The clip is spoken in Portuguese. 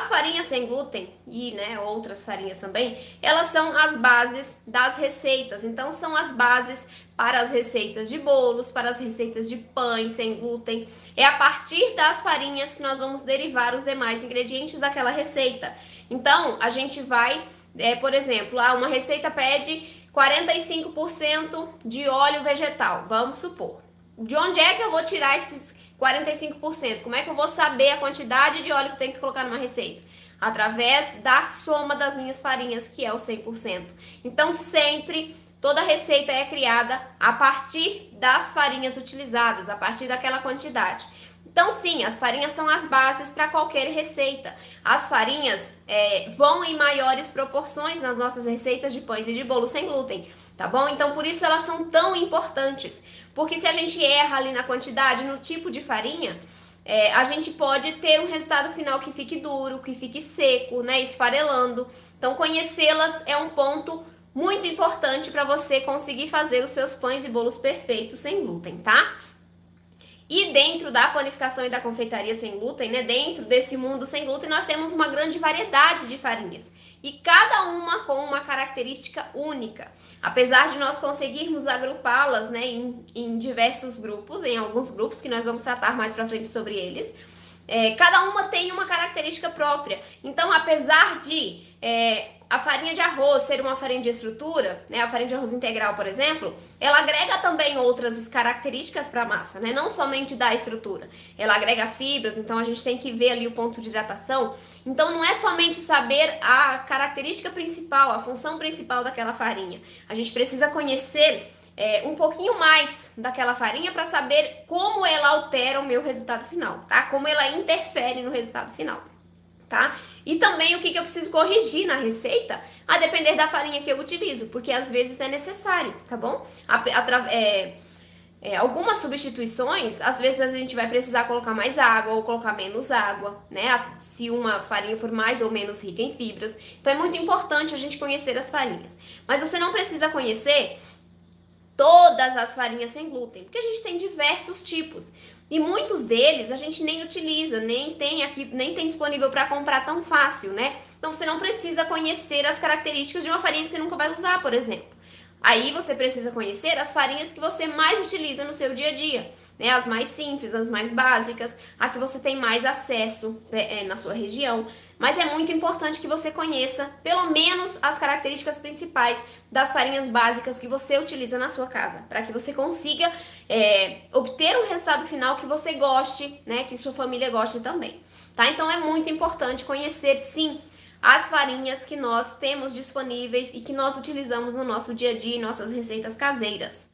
As farinhas sem glúten e, né, outras farinhas também, elas são as bases das receitas. Então, são as bases para as receitas de bolos, para as receitas de pães sem glúten. É a partir das farinhas que nós vamos derivar os demais ingredientes daquela receita. Então, a gente vai, por exemplo, uma receita pede 45% de óleo vegetal, vamos supor. De onde é que eu vou tirar esses 45%? Como é que eu vou saber a quantidade de óleo que eu tenho que colocar numa receita? Através da soma das minhas farinhas, que é o 100%. Então, sempre, toda receita é criada a partir das farinhas utilizadas, a partir daquela quantidade. Então, sim, as farinhas são as bases para qualquer receita. As farinhas vão em maiores proporções nas nossas receitas de pães e de bolo sem glúten, tá bom? Então, por isso elas são tão importantes. Porque se a gente erra ali na quantidade, no tipo de farinha, a gente pode ter um resultado final que fique duro, que fique seco, né, esfarelando. Então, conhecê-las é um ponto muito importante para você conseguir fazer os seus pães e bolos perfeitos sem glúten, tá? E dentro da panificação e da confeitaria sem glúten, né, dentro desse mundo sem glúten, nós temos uma grande variedade de farinhas. E cada uma com uma característica única. Apesar de nós conseguirmos agrupá-las, né, em diversos grupos, em alguns grupos que nós vamos tratar mais pra frente sobre eles, cada uma tem uma característica própria. Então, apesar de a farinha de arroz ser uma farinha de estrutura, né, a farinha de arroz integral, por exemplo, ela agrega também outras características para a massa, né, não somente da estrutura. Ela agrega fibras, então a gente tem que ver ali o ponto de hidratação. Então não é somente saber a característica principal, a função principal daquela farinha. A gente precisa conhecer um pouquinho mais daquela farinha para saber como ela altera o meu resultado final, tá? Como ela interfere no resultado final, tá? E também o que eu preciso corrigir na receita, a depender da farinha que eu utilizo, porque às vezes é necessário, tá bom? Algumas substituições, às vezes a gente vai precisar colocar mais água ou colocar menos água, né? Se uma farinha for mais ou menos rica em fibras. Então é muito importante a gente conhecer as farinhas. Mas você não precisa conhecer todas as farinhas sem glúten, porque a gente tem diversos tipos. E muitos deles a gente nem utiliza, nem tem disponível para comprar tão fácil, né? Então você não precisa conhecer as características de uma farinha que você nunca vai usar, por exemplo. Aí você precisa conhecer as farinhas que você mais utiliza no seu dia a dia, né? As mais simples, as mais básicas, a que você tem mais acesso na sua região. Mas é muito importante que você conheça pelo menos as características principais das farinhas básicas que você utiliza na sua casa, para que você consiga obter um resultado final que você goste, né? Que sua família goste também, tá? Então é muito importante conhecer, sim, as farinhas que nós temos disponíveis e que nós utilizamos no nosso dia a dia, em nossas receitas caseiras.